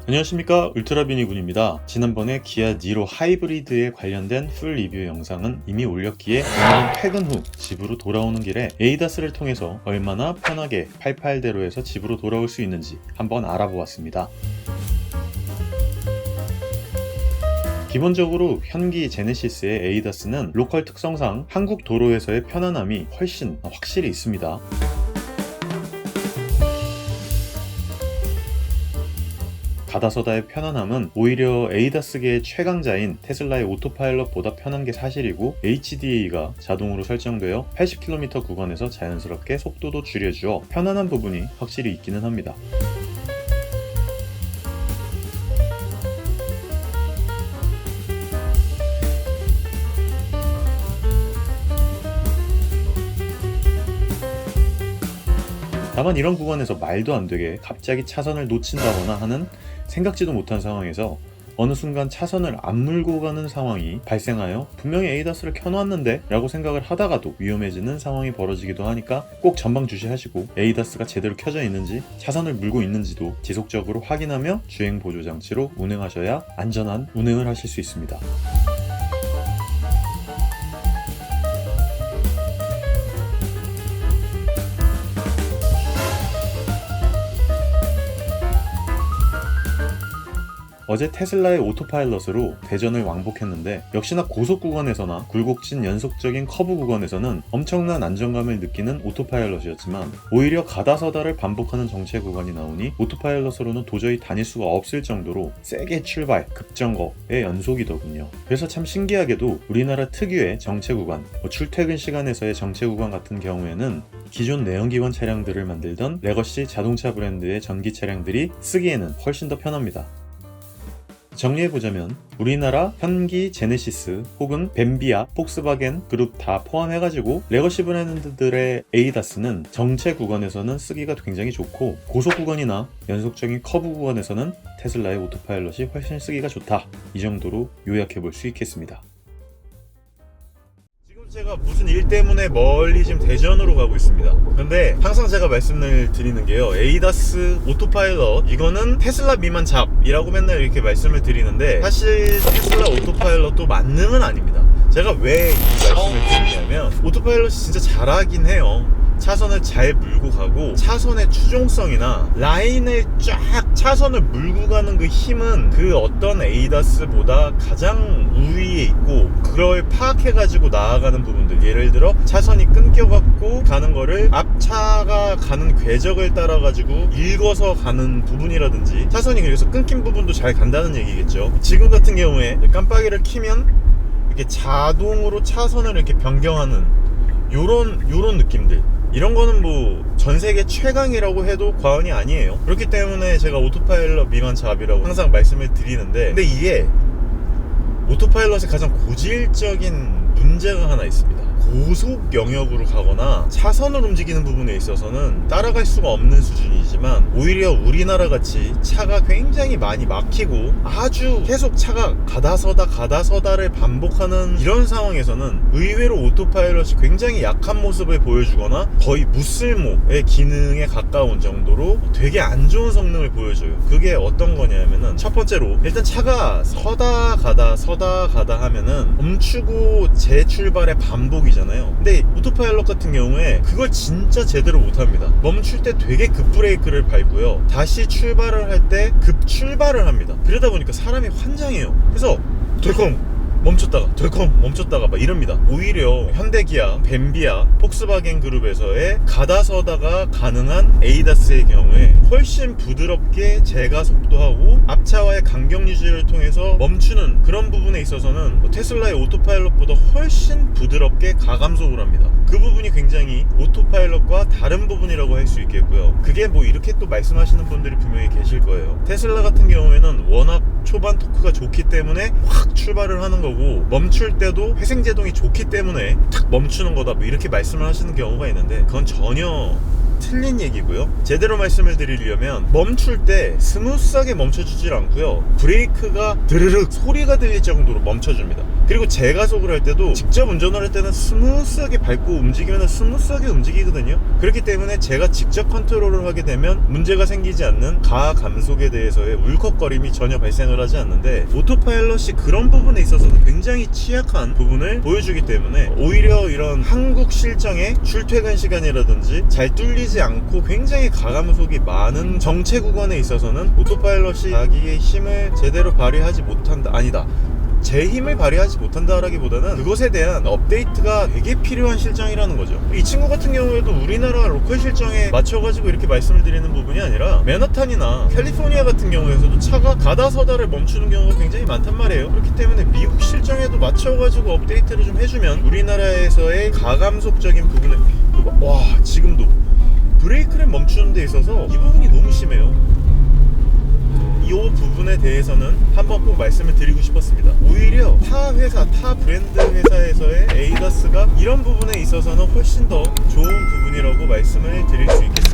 안녕하십니까, 울트라비니군입니다. 지난번에 기아 니로 하이브리드에 관련된 풀 리뷰 영상은 이미 올렸기에 오늘은 퇴근 후 집으로 돌아오는 길에 에이다스를 통해서 얼마나 편하게 88대로에서 집으로 돌아올 수 있는지 한번 알아보았습니다. 기본적으로 현기 제네시스의 에이다스는 로컬 특성상 한국 도로에서의 편안함이 훨씬 확실히 있습니다. 가다서다의 편안함은 오히려 에이다스계의 최강자인 테슬라의 오토파일럿보다 편한 게 사실이고, HDA가 자동으로 설정되어 80km 구간에서 자연스럽게 속도도 줄여주어 편안한 부분이 확실히 있기는 합니다. 다만 이런 구간에서 말도 안 되게 갑자기 차선을 놓친다거나 하는 생각지도 못한 상황에서 어느 순간 차선을 안 물고 가는 상황이 발생하여 분명히 에이다스를 켜놨는데 라고 생각을 하다가도 위험해지는 상황이 벌어지기도 하니까 꼭 전방 주시하시고 에이다스가 제대로 켜져 있는지 차선을 물고 있는지도 지속적으로 확인하며 주행 보조 장치로 운행하셔야 안전한 운행을 하실 수 있습니다. 어제 테슬라의 오토파일럿으로 대전을 왕복했는데, 역시나 고속 구간에서나 굴곡진 연속적인 커브 구간에서는 엄청난 안정감을 느끼는 오토파일럿이었지만, 오히려 가다서다를 반복하는 정체 구간이 나오니 오토파일럿으로는 도저히 다닐 수가 없을 정도로 세게 출발, 급정거의 연속이더군요. 그래서 참 신기하게도 우리나라 특유의 정체 구간, 출퇴근 시간에서의 정체 구간 같은 경우에는 기존 내연기관 차량들을 만들던 레거시 자동차 브랜드의 전기 차량들이 쓰기에는 훨씬 더 편합니다. 정리해보자면 우리나라 현기 제네시스 혹은 벤비아, 폭스바겐 그룹 다 포함해가지고 레거시 브랜드들의 에이다스는 정체 구간에서는 쓰기가 굉장히 좋고, 고속 구간이나 연속적인 커브 구간에서는 테슬라의 오토파일럿이 훨씬 쓰기가 좋다, 이 정도로 요약해볼 수 있겠습니다. 제가 무슨 일 때문에 멀리 지금 대전으로 가고 있습니다. 근데 항상 제가 말씀을 드리는 게요, 에이다스 오토파일럿 이거는 테슬라 미만 잡이라고 맨날 이렇게 말씀을 드리는데, 사실 테슬라 오토파일럿도 만능은 아닙니다. 제가 왜 이 말씀을 드리냐면, 오토파일럿이 진짜 잘하긴 해요. 차선을 잘 물고 가고, 차선의 추종성이나 라인을 쫙 차선을 물고 가는 그 힘은 그 어떤 에이다스보다 가장 우위에 있고, 그걸 파악해가지고 나아가는 부분들, 예를 들어 차선이 끊겨갖고 가는 거를 앞차가 가는 궤적을 따라가지고 읽어서 가는 부분이라든지, 차선이 그래서 끊긴 부분도 잘 간다는 얘기겠죠. 지금 같은 경우에 깜빡이를 켜면 이렇게 자동으로 차선을 이렇게 변경하는 요런 느낌들, 이런 거는 뭐 전세계 최강이라고 해도 과언이 아니에요. 그렇기 때문에 제가 오토파일럿 미만 잡이라고 항상 말씀을 드리는데, 근데 이게 오토파일럿의 가장 고질적인 문제가 하나 있습니다. 고속 영역으로 가거나 차선을 움직이는 부분에 있어서는 따라갈 수가 없는 수준이지만, 오히려 우리나라 같이 차가 굉장히 많이 막히고 아주 계속 차가 가다서다를 반복하는 이런 상황에서는 의외로 오토파일럿이 굉장히 약한 모습을 보여주거나 거의 무쓸모의 기능에 가까운 정도로 되게 안 좋은 성능을 보여줘요. 그게 어떤 거냐면은, 첫 번째로 일단 차가 서다 가다 하면은 멈추고 재출발의 반복이잖아요. 근데 오토파일럿 같은 경우에 그걸 진짜 제대로 못합니다. 멈출 때 되게 급브레이크를 밟고요, 다시 출발을 할 때 급출발을 합니다. 그러다 보니까 사람이 환장해요. 그래서 덜컹 멈췄다가 덜컹 멈췄다가 막 이럽니다. 오히려 현대기아, 벤비아, 폭스바겐 그룹에서의 가다서다가 가능한 에이다스의 경우에 훨씬 부드럽게 제가속도 하고 앞차와의 간격 유지를 통해서 멈추는 그런 부분에 있어서는 테슬라의 오토파일럿보다 훨씬 부드럽게 가감속을 합니다. 그 부분이 굉장히 오토파일럿과 다른 부분이라고 할 수 있겠고요. 그게 뭐 이렇게 또 말씀하시는 분들이 분명히 계실 거예요. 테슬라 같은 경우에는 워낙 초반 토크가 좋기 때문에 확 출발을 하는 거고, 멈출 때도 회생제동이 좋기 때문에 탁 멈추는 거다, 뭐 이렇게 말씀을 하시는 경우가 있는데, 그건 전혀 틀린 얘기고요. 제대로 말씀을 드리려면 멈출 때 스무스하게 멈춰주질 않고요, 브레이크가 드르륵 소리가 들릴 정도로 멈춰줍니다. 그리고 제가속을 할 때도 직접 운전을 할 때는 스무스하게 밟고 움직이면 스무스하게 움직이거든요. 그렇기 때문에 제가 직접 컨트롤을 하게 되면 문제가 생기지 않는 가감속에 대해서의 울컥거림이 전혀 발생을 하지 않는데, 오토파일럿이 그런 부분에 있어서 굉장히 취약한 부분을 보여주기 때문에 오히려 이런 한국 실정의 출퇴근 시간이라든지 잘 뚫리지 않고 굉장히 가감속이 많은 정체 구간에 있어서는 오토파일럿이 자기의 힘을 제대로 발휘하지 못한다, 아니다, 제 힘을 발휘하지 못한다라기보다는 그것에 대한 업데이트가 되게 필요한 실정이라는 거죠. 이 친구 같은 경우에도 우리나라 로컬 실정에 맞춰가지고 이렇게 말씀을 드리는 부분이 아니라, 맨하탄이나 캘리포니아 같은 경우에서도 차가 가다 서다를 멈추는 경우가 굉장히 많단 말이에요. 그렇기 때문에 미국 실정에도 맞춰가지고 업데이트를 좀 해주면 우리나라에서의 가감속적인 부분에, 와, 지금도 브레이크를 멈추는 데 있어서 이 부분이 너무 심해요. 이 부분에 대해서는 한번 꼭 말씀을 드리고 싶었습니다. 오히려 타 회사, 타 브랜드 회사에서의 에이다스가 이런 부분에 있어서는 훨씬 더 좋은 부분이라고 말씀을 드릴 수 있겠습니다.